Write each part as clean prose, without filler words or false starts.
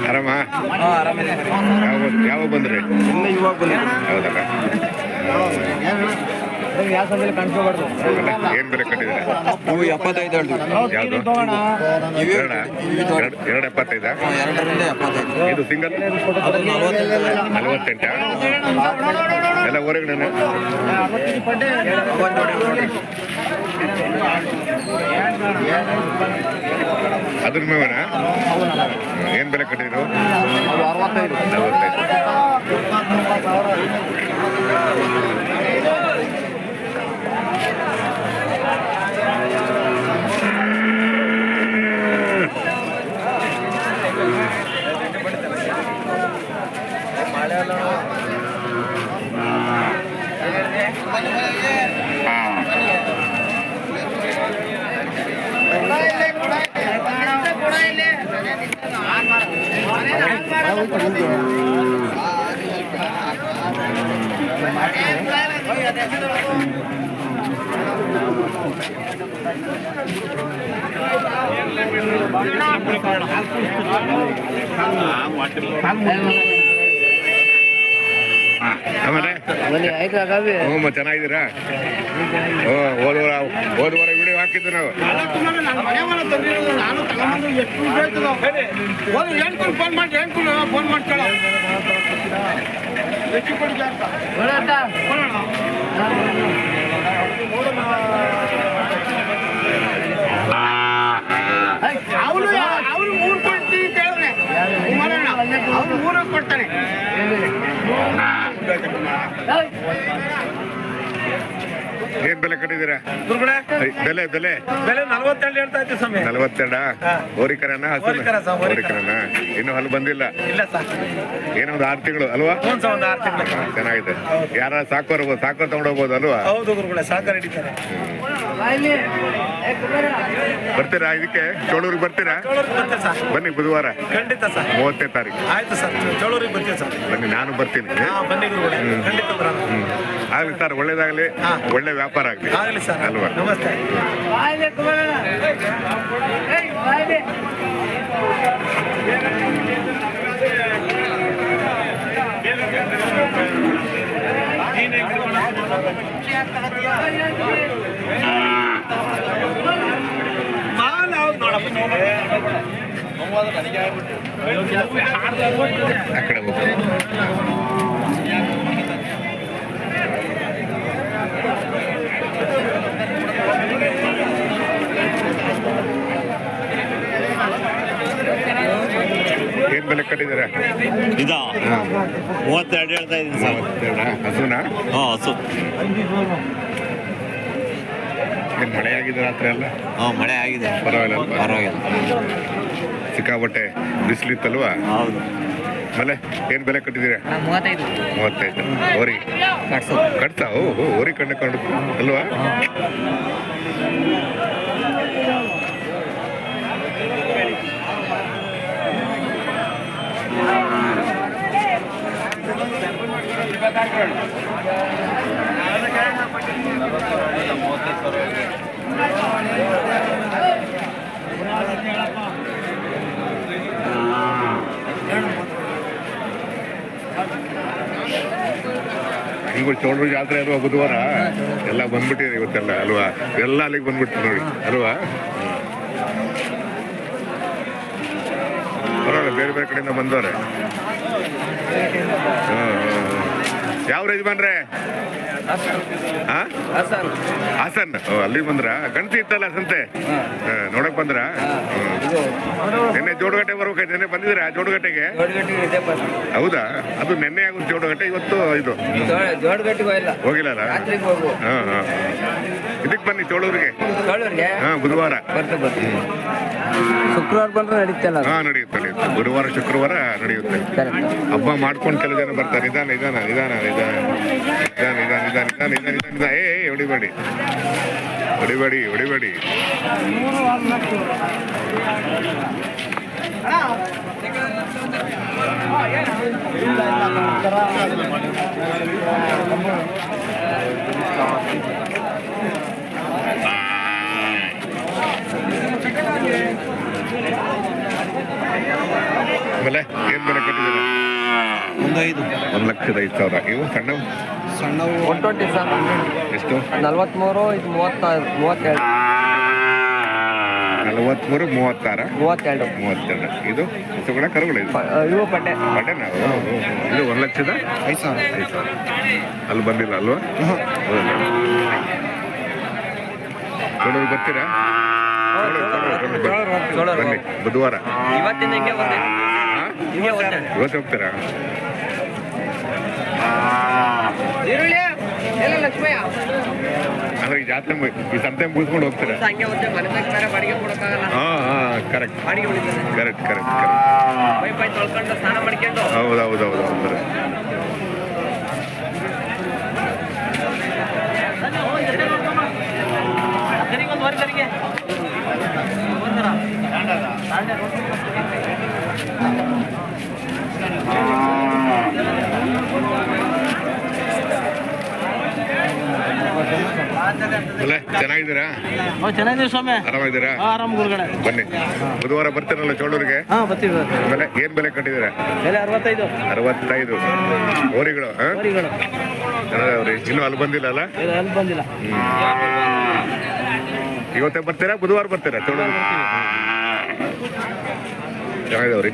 ಆರಾಮ ಯಾವಾಗ ಬಂದ್ರಿ? ಇವಾಗ ಬಂದ್ರಿ. ಹೌದಲ್ಲ, ಯಾವ ಸಮಯ ಕಾಣಿಸ್ಕೋಬಾರ್ದು. ಏನ್ ಬೆಲೆ ಕಟ್ಟಿದ್ರೆ? ಇವು 75 ಹೇಳ್ತೀವಿ. ಯಾವುದು? ಎರಡು 75? ಎರಡರಿಂದ 75. ಇದು ಸಿಂಗಲ್ 48? ಎಲ್ಲ ಹೊರಗಡೆ ಅದ್ರ ಮೇವನ ಏನ್ ಬೆಲೆ ಕಟ್ಟಿದ್ರು? 65. 45. ಆಮೇಲೆ ಚೆನ್ನಾಗಿದ್ದೀರಾ? ಹೋದ ವಾರ ವಿಡಿಯೋ ಹಾಕಿದ್ದು ನಾವು. ಫೋನ್ ಮಾಡ್ಕೊಳ್ಳೋ ಅವ್ರು 3 ಕೊಡ್ತೀನಿ ಅಂತ ಹೇಳಿದ್ರೆ ಅವ್ರು 3 ಕೊಡ್ತಾನೆ. ಏನ್ ಬೆಲೆ ಕಟ್ಟಿದ್ದೀರಾ? ಬೆಲೆ ಬೆಲೆ ಬೆಲೆ 42 ಹೇಳ್ತಾ ಇತ್ತು ಸಮಯ. 42? ಹೋರಿಕರನ ಹೋರಿಕರನ? ಇನ್ನು ಹಲ್ಲು ಬಂದಿಲ್ಲ? ಇಲ್ಲ ಸರ್, ಏನೋ ಒಂದು 6 ತಿಂಗಳು ಅಲ್ವಾ? ಚೆನ್ನಾಗಿದೆ. ಯಾರ ಸಾಕೋರ್ ತಗೊಂಡೋಗ್ಬೋದು ಅಲ್ವಾ? ಹೌದು ಗುರುಗಳೇ, ಸಾಕಾರ ಹಿಡಿತಾರೆ. ಬರ್ತೀರಾ ಇದಕ್ಕೆ? ಚೋಳೂರಿಗೆ ಬರ್ತೀರಾ? ಬನ್ನಿ ಬುಧವಾರ. ಖಂಡಿತ ಸರ್. 30ನೇ ತಾರೀಕು. ಆಯ್ತು ಸರ್, ಚೋಳೂರಿಗೆ ಬರ್ತೀವಿ ಸರ್. ಬನ್ನಿ, ನಾನು ಬರ್ತೀನಿ. ಬನ್ನಿ ಗುರುಗಳೇ, ಖಂಡಿತ ಬರೋಣ. ಆಗ್ಲಿ ಸರ್, ಒಳ್ಳೇದಾಗ್ಲಿ, ಒಳ್ಳೆ ವ್ಯಾಪಾರ ಆಗ್ಲಿ. ಆಗಲಿ ಸರ್ ಅಲ್ವಾ? ನಮಸ್ತೆ. ಆ ಕಡೆ ಹೋಗ್ತೀನಿ. ಏನ್ ಬೆಲೆ ಕಟ್ಟಿದ್ದೀರಾ? ಇದಾ 32 ಹೇಳ್ತಾ ಇದ್ದೀನಿ ಸರ್. 32? ಹಸುನಾ? ಹಸು. ಏನ್ ಮಳೆ ಆಗಿದೆ ರಾತ್ರಿ ಎಲ್ಲ? ಮಳೆ ಆಗಿದೆ, ಪರವಾಗಿಲ್ಲ. ಸಿಕ್ಕಾಬಟ್ಟೆ ಬಿಸಿಲಿತ್ತಲ್ವಾ? ಹೌದು. ಆಮೇಲೆ ಏನ್ ಬೆಲೆ ಕಟ್ಟಿದ್ದೀರಾ? 35. ಓರಿ ಕಟ್ತಾ? ಓರಿ ಕಂಡು ಅಲ್ವಾ? ಹಿಂಗೂ ಚೋಳೂರು ಜಾತ್ರೆ ಅಲ್ವಾ ಬುಧವಾರ? ಎಲ್ಲ ಬಂದ್ಬಿಟ್ಟಿದೆ ಇವತ್ತೆಲ್ಲ ಅಲ್ವಾ? ಎಲ್ಲ ಅಲ್ಲಿಗೆ ಬಂದ್ಬಿಟ್ಟು ನೋಡಿ ಅಲ್ವಾ? ಪರವಾಗಿಲ್ಲ, ಬೇರೆ ಬೇರೆ ಕಡೆಯಿಂದ ಬಂದವ್ರೆ. ಯಾವ ಯಜಮಾನ್ರೆ? ಹಾಸನ್. ಅಲ್ಲಿ ಬಂದ್ರ? ಗಣತಿ ಇತ್ತಲ್ಲ ಸಂತೆ, ನೋಡಕ್ ಬಂದ್ರ? ನಿನ್ನೆ ಜೋಡಗಟ್ಟೆ ಬರ್ಬೇಕಾಯ್ತು. ನಿನ್ನೆ ಬಂದಿದ್ದೀರಾ ಜೋಡಗಟ್ಟೆಗೆ? ಹೌದಾ? ಅದು ನಿನ್ನೆ ಆಗುತ್ತೆ ಜೋಡಗಟ್ಟೆ, ಇವತ್ತು ಇದು ಹೋಗಿಲ್ಲ? ಇದಕ್ಕೆ ಬನ್ನಿ ಚೋಳೂರಿಗೆ. ಬುಧವಾರ ಶುಕ್ರವಾರ ಬಂದ್ರೆ ನಡೀತಲ್ಲ? ನಡೆಯುತ್ತೆ. ಗುರುವಾರ ಶುಕ್ರವಾರ ನಡೆಯುತ್ತೆ. ಹಬ್ಬ ಮಾಡ್ಕೊಂಡು ಕೆಲವು ಜನ ಬರ್ತಾರೆ. ನಿಧಾನ ನಿಧಾನ ನಿಧಾನ ನಿಧಾನ ನಿಧಾನ ನಿಧಾನ ನಿಧಾನ ನಿಧಾನ ನಿಧಾನ. ಹೊಡಿಬೇಡಿ. ಹೊಡಿಬೇಡಿ ಹೊಡಿಬೇಡಿ. ಆಮೇಲೆ ಏನ್ ಬೆಲೆ ಕಟ್ಟಿದ್ದೀರಾ? 1,05,000. ಇವು ಸಣ್ಣ ಸಣ್ಣವು 120 ಸರ್. ಎಷ್ಟು? 43, ಇದು 32. 43, 36, 32. 32. ಇದು ಕೂಡ ಕರುಗಳು ಇದು ಇವು ಪಟ್ಟೆ. ಬಟ್ಟೆ ನಾವು ಇದು 1,05,000. ಅಲ್ಲಿ ಬಂದಿಲ್ಲ ಅಲ್ವಾ? ನೋಡೋದು ಬರ್ತೀರಾ? ಬನ್ನಿ ಬುಧವಾರ. ಇವತ್ತಿಂದ ಹಿಂಗೆ ಬಂದೈತೆ. ಹಿಂಗೆ ಹೋಗ್ತೇನೆ. ಇವತ್ತು ಹೋಗ್ತೀರಾ? ಅಂದ್ರೆ ಈ ಜಾತ್ರೆ ಈ ಸಂತೆ ಮುಗಿಸ್ಕೊಂಡು ಹೋಗ್ತೀರಾ? ಹಂಗೆ ಹೋಗ್ತೇವೆ. ಮನೆ ತನಕ ಬೇರೆ ಬಾಡಿಗೆ ಕೊಡೋಕ್ಕಾಗಲ್ಲ. ಕರೆಕ್ಟ್ ಬಾಡಿಗೆ ಉಳಿತದೆ. ಕರೆಕ್ಟ್ ಕರೆಕ್ಟ್ ಪೈ ತೊಳ್ಕೊಂಡು ಸ್ನಾನ ಮಾಡ್ಕೊಂಡು ಹೌದು ಒಂದು ವರ್ಷರಿಗೆ ಅಲ್ಲ ಚೆನ್ನಾಗಿದ್ದೀರಾ? ಚೆನ್ನಾಗಿದ್ದೀವಿ ಸ್ವಾಮಿ. ಆರಾಮಿದ್ದೀರಾ? ಆರಾಮ್ ಗುರುಗಡೆ. ಬನ್ನಿ ಬುಧವಾರ ಬರ್ತೀರಲ್ಲ ಚೋಳೂರಿಗೆ. ಬರ್ತೀವಿ. ಆಮೇಲೆ ಏನ್ ಬೆಲೆ ಕಟ್ಟಿದ್ದೀರಾ? ಬೆಲೆ 65. 65 ಹೋರಿಗಳು. ಹೋರಿಗಳು ಚೆನ್ನಾಗವ್ರಿ. ಇನ್ನೂ ಅಲ್ಲಿ ಬಂದಿಲ್ಲ ಅಲ್ಲ? ಅಲ್ಲಿ ಬಂದಿಲ್ಲ. ಇವತ್ತೇ ಬರ್ತೀರಾ? ಬುಧವಾರ ಬರ್ತೀರಾ ಚೋಳೂರು? ಚೆನ್ನಾಗಿದವ್ರಿ.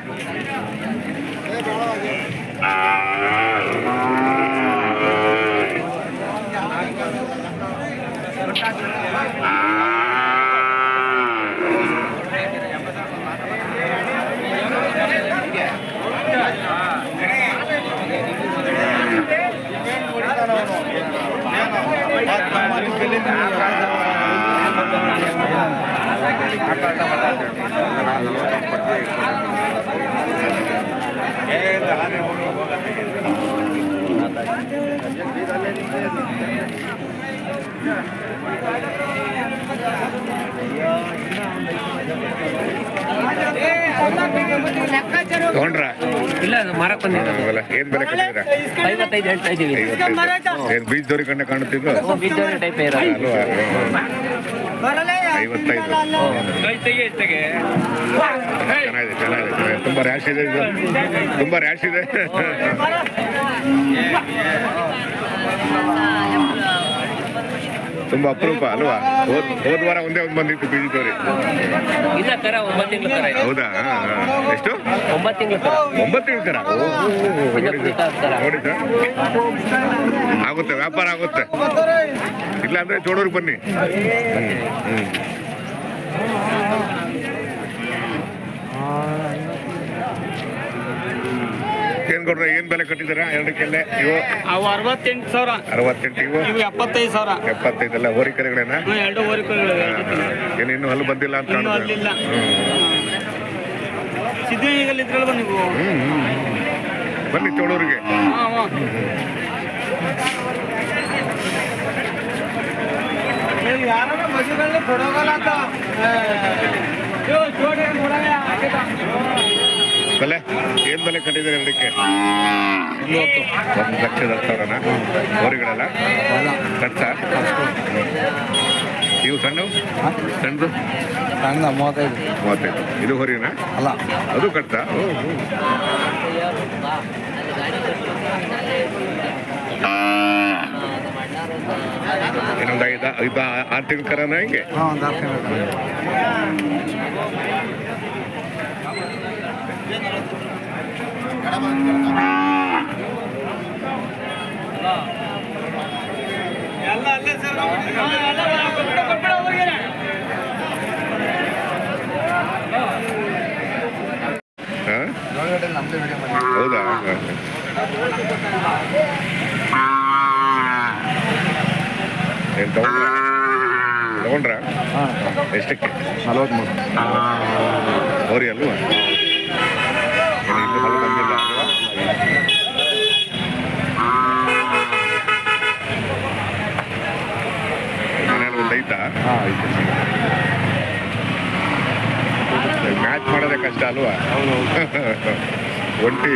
ತಗೊಂಡ್ರಾ? ಇಲ್ಲ ಮಾರಕ್ ಬಂದಿಲ್ಲ. ಏನ್ ಬೆಲೆ ಕಟ್ಟಿದ್ದೀರಾ? 55 ಹೇಳ್ತಾ ಇದೀವಿ. ಏನ್ ಬೀಜದವ್ರಿಗೆ ಕಂಡ ಕಾಣುತ್ತಿದ್ದು ಬೀಜದವ್ರ ಟೈಪ್ ಇರೋದು. ಅಲ್ವಾ? 55. ಚೆನ್ನಾಗಿದೆ. ತುಂಬಾ ರ್ಯಾಶ್ ಇದೆ ಇದು. ತುಂಬಾ ರ್ಯಾಶ್ ಇದೆ. ತುಂಬಾ ಅಪರೂಪ ಅಲ್ವಾ? ಹೋದ ವಾರ ಒಂದೇ ಒಂದು ಬಂದಿತ್ತು ಬೀಜದವ್ರಿ. ಇಲ್ಲ ಕರ 9 ತಿಂಗಳು ಕರ ಇದೆ. ಹೌದಾ? ಎಷ್ಟು? 9 ತಿಂಗಳು ಕರ. 9 ತಿಂಗಳು ಕರ. ನೋಡಿ ಸರ್, ಆಗುತ್ತೆ, ವ್ಯಾಪಾರ ಆಗುತ್ತೆ. ಇಲ್ಲ ಅಂದ್ರೆ ಚೋಳೂರಿಗೆ ಬನ್ನಿ. ಏನ್ ಕೊಡ್ರೆ? ಏನ್ ಬೆಲೆ ಕಟ್ಟಿದ್ದೀರಾ ಎರಡಕ್ಕೆಲ್ಲ? ಇವು ಅವು 68,000. 68. ಇವು 75,000. 75. ಹೋರಿ ಕರೆಗಳೇನ? ಎರಡು ಹೋರಿಗಳು. ಏನು ಇನ್ನೂ ಹಲ್ಲು ಬಂದಿಲ್ಲ ಅಂತ ಕಾಣುತ್ತೆ. ಸಿದ್ಧಗಂಗೆಯಲ್ಲಿ ಇದ್ರಲ್ಲ ನೀವು. ಬನ್ನಿ ಚೋಳೂರಿಗೆ. ಬೆಲೆ ಏನ್ ಬೆಲೆ ಕಟ್ಟಿದ್ದಾರೆ ಎರಡಕ್ಕೆ? 1,10,000. ಹೋರಿಗಳೆಲ್ಲ ಕಟ್ಟ? ಇವು ಸಣ್ಣವು? ಸಣ್ಣದು ಸಣ್ಣ 35. ಇದು ಹೋರಿನಾ? ಅಲ್ಲ, ಅದು ಕಟ್ಟ? ಇನ್ನೊಂದು 5-6 ತಿಂಗಳು ಕರನ ಹಿಂಗೆ? ಒಂದು 6 ತಿಂಗಳು. ಹೌದಾ? ಏನ್ ತಗೊಂಡ್ರ? ಎಷ್ಟಕ್ಕೆ? 43. ಹೋರಿ ಅಲ್ವಾ? ಇನ್ನೂ ಹೊಲ ಬಂದಿಲ್ಲ ಅಲ್ವಾ? ಮನೇಲಿ ಒಂದು ಐತಾ? ಅಲ್ವಾ ಒಂಟಿ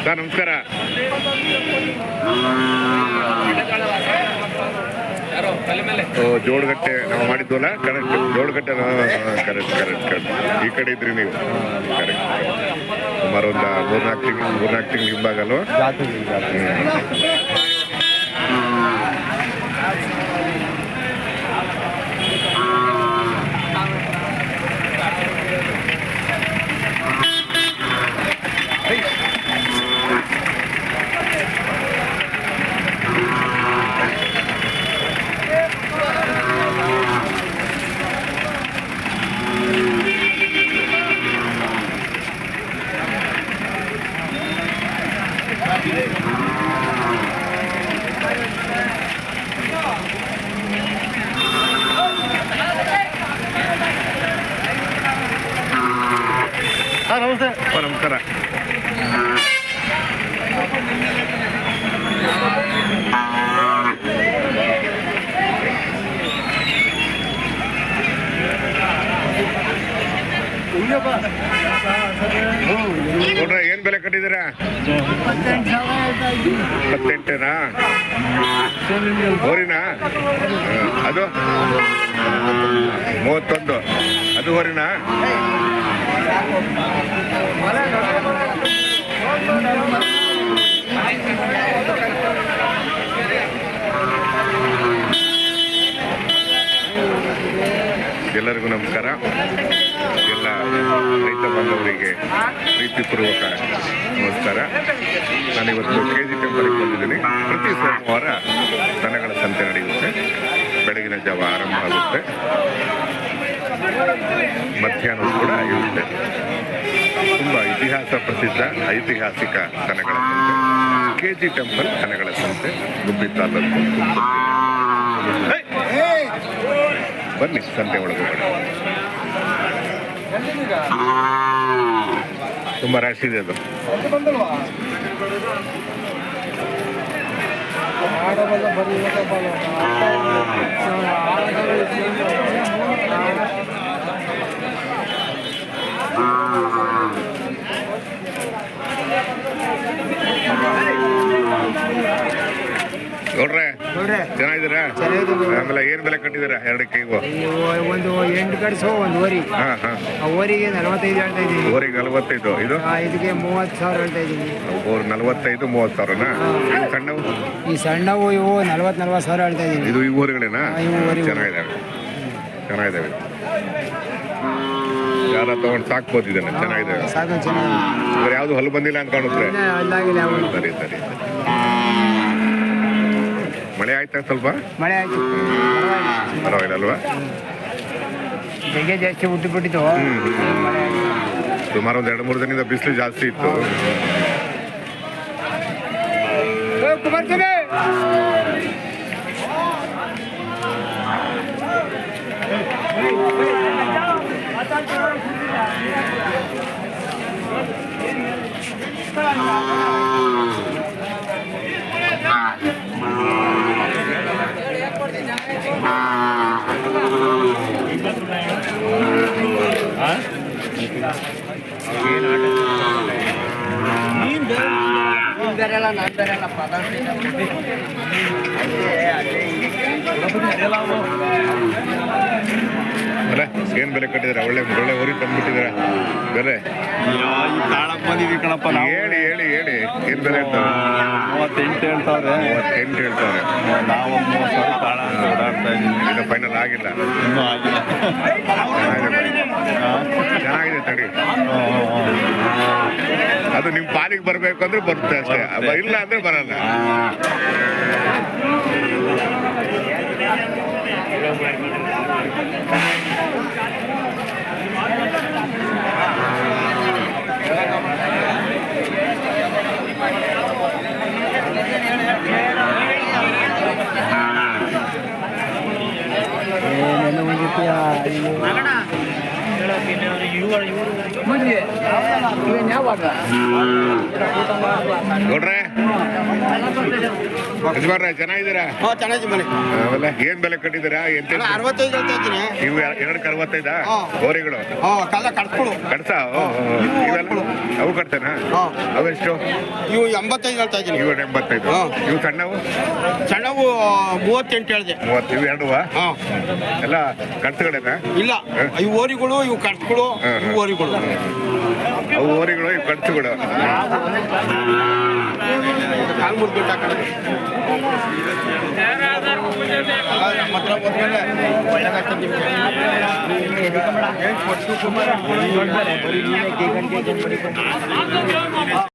ಸರ್ ನಮಸ್ಕಾರ. ಜೋಡಗಟ್ಟೆ ನಾವು ಮಾಡಿದ್ವಲ್ಲ, ಕರೆಕ್ಟ್ ಜೋಡಗಟ್ಟೆ, ಕರೆಕ್ಟ್ ಈ ಕಡೆ ಇದ್ರಿ ನೀವು, ಕರೆಕ್ಟ್. ಸುಮಾರು ಒಂದು ಮೂರ್ನಾಲ್ಕು ತಿಂಗಳು ಹಿಂಬಾಗಲ್ವ. ನಮಸ್ಕಾರ. ನೋಡ್ರ ಏನ್ ಬೆಲೆ ಕಟ್ಟಿದ್ದೀರಾ? 28 ಹೋರಿನಾ? ಅದು 31 ಅದು ಹೋರಿನಾ? ಎಲ್ಲರಿಗೂ ನಮಸ್ಕಾರ. ಎಲ್ಲ ರೈತ ಬಾಂಧವರಿಗೆ ಪ್ರೀತಿಪೂರ್ವಕ ನಮಸ್ಕಾರ. ನಾನಿವತ್ತು KG ಟೆಂಪಲ್ಗೆ ಬಂದಿದ್ದೀನಿ. ಪ್ರತಿ ಸೋಮವಾರ ದನಗಳ ಸಂತೆ ನಡೆಯುತ್ತೆ. ಬೆಳಗಿನ ಜಾವ ಆರಂಭ ಆಗುತ್ತೆ, ಮಧ್ಯಾಹ್ನ ಕೂಡ ಇರುತ್ತೆ. ತುಂಬ ಇತಿಹಾಸ ಪ್ರಸಿದ್ಧ ಐತಿಹಾಸಿಕ ದನಗಳ ಸಂತೆ KG ಟೆಂಪಲ್ ದನಗಳ ಸಂತೆ, ಗುಬ್ಬಿ ತಾಲೂಕು. ಬನ್ನಿ ಸಂತೆ ಒಳಗೆ. ತುಂಬ ರಾಶಿ ಇದೆ ಅದು. ನೋಡ್ರೆ ಚೆನ್ನಾಗಿದ್ದೀರಾ? ಆಮೇಲೆ ಏನ್ ಬೆಲೆ ಕಟ್ಟಿದ್ದೀರಾ ಎರಡಕ್ಕೆ? ಒಂದು 8 ಕಡಿಸೋ ಒಂದು ಓರಿ. ಓರಿಗೆ 45 ಹೇಳ್ತಾ ಇದ್ದೀನಿ. ಓರಿಗೆ 45. ಇದು ಇದಕ್ಕೆ 30,000 ಹೇಳ್ತಾ ಇದ್ದೀನಿ. 45-30,000ನಾ? ಸಣ್ಣವು? ಈ ಸಣ್ಣವು ಇವು 40,000 ಹೇಳ್ತಾ ಇದ್ದೀನಿ. ಇದು ಈ ಊರುಗಳೇನಾ? ಚೆನ್ನಾಗಿದ್ದಾವೆ. ಯಾರ ತಗೊಂಡು ಸಾಕ್ಬೋದು ಇದನ್ನ. ಚೆನ್ನಾಗಿದ್ದಾವೆ. ಇವ್ರು ಯಾವ್ದು ಹೊಲ ಬಂದಿಲ್ಲ ಅಂತ ಕಾಣುತ್ತೆ. ಸರಿ. ಮಳೆ ಆಯ್ತಾ? ಸ್ವಲ್ಪ ಮಳೆ ಆಯ್ತು, ಪರವಾಗಿಲ್ಲ ಅಲ್ವಾ? ಬೆಗೆ ಜಾಸ್ತಿ ಬಿಟ್ಟಿತ್ತು. ಸುಮಾರು ಒಂದು 2-3 ದಿನದಿಂದ ಬಿಸಿಲು ಜಾಸ್ತಿ ಇತ್ತು. ಅಲ್ಲ ಏನ್ ಬೆಲೆ ಕಟ್ಟಿದ್ದೀರಾ? ಒಳ್ಳೆ ಊರಿಗೆ ತಂದ್ಬಿಟ್ಟಿದ್ದೀರಾ ಬೆಲೆ? ಹೇಳಿ ಏನ್ ಬೆಲೆ ಹೇಳ್ತಾರೆ? 38 ಹೇಳ್ತಾವ್ರೆ. 38 ಹೇಳ್ತಾವ್ರೆ. ನಾವು 30,000 ತಾಳ ಓಡಾಡ್ತಾ ಇದ್ದೀವಿ. ಇದು ಫೈನಲ್ ಆಗಿಲ್ಲ, ಇನ್ನೂ ಆಗಿಲ್ಲ. ಚೆನ್ನಾಗಿದೆ ತಡಿ. ಅದು ನಿಮ್ ಪಾಲಿಗೆ ಬರ್ಬೇಕು ಅಂದ್ರೆ ಬರುತ್ತೆ ಅಷ್ಟೇ, ಇಲ್ಲ ಅಂದ್ರೆ ಬರಲ್ಲ. ಯಾವ ನೋಡ್ರೆ ಯಜಮಾನ್ರೆ ಚೆನ್ನಾಗಿದ್ದೀರಾ? ಹಾಂ ಚೆನ್ನಾಗಿ ಮನೆ ಆಮೇಲೆ ಏನ್ ಬೆಲೆ ಕಟ್ಟಿದ್ದೀರಾ? ಎಂತ 65 ಹೇಳ್ತಾ ಇದ್ದೀನಿ. ಇವು ಎರಡಕ್ಕೆ 65 ಹಾ. ಹೋರಿಗಳು ಹಾಂ ಕಾಲ ಕಟ್ಕೊಡು. ಕಟ್ಸ ಇವೆಲ್ಲ ಅವು ಕಟ್ತೇನಾ? ಹಾಂ ಅವೆಷ್ಟು? ಇವು 85 ಹೇಳ್ತಾ ಇದ್ದೀನಿ. ಇವು 85. ಹಾ. ಇವು ಸಣ್ಣವು ಸಣ್ಣವು 38 ಹೇಳಿದೆ. 30. ಇವು ಎರಡುವಾ? ಹಾಂ ಎಲ್ಲ ಕಟ್ಸಗಡೆನಾ? ಇಲ್ಲ ಇವು ಓರಿಗಳು ಇವು ಕಟ್ಕೊಡು ಇವು ಓರಿಗಳು. ಅವು ಹೋರಿಗಳು ಇವು ಕಟ್ಸುಗಳು. ಕಾಲು ಮುರ್ದು ಹಾಕೋದು. ನಮ್ಮ ಹತ್ರ ಹೋದ್ಮೇಲೆ ಒಳ್ಳೆದಾಗ್ತದೆ.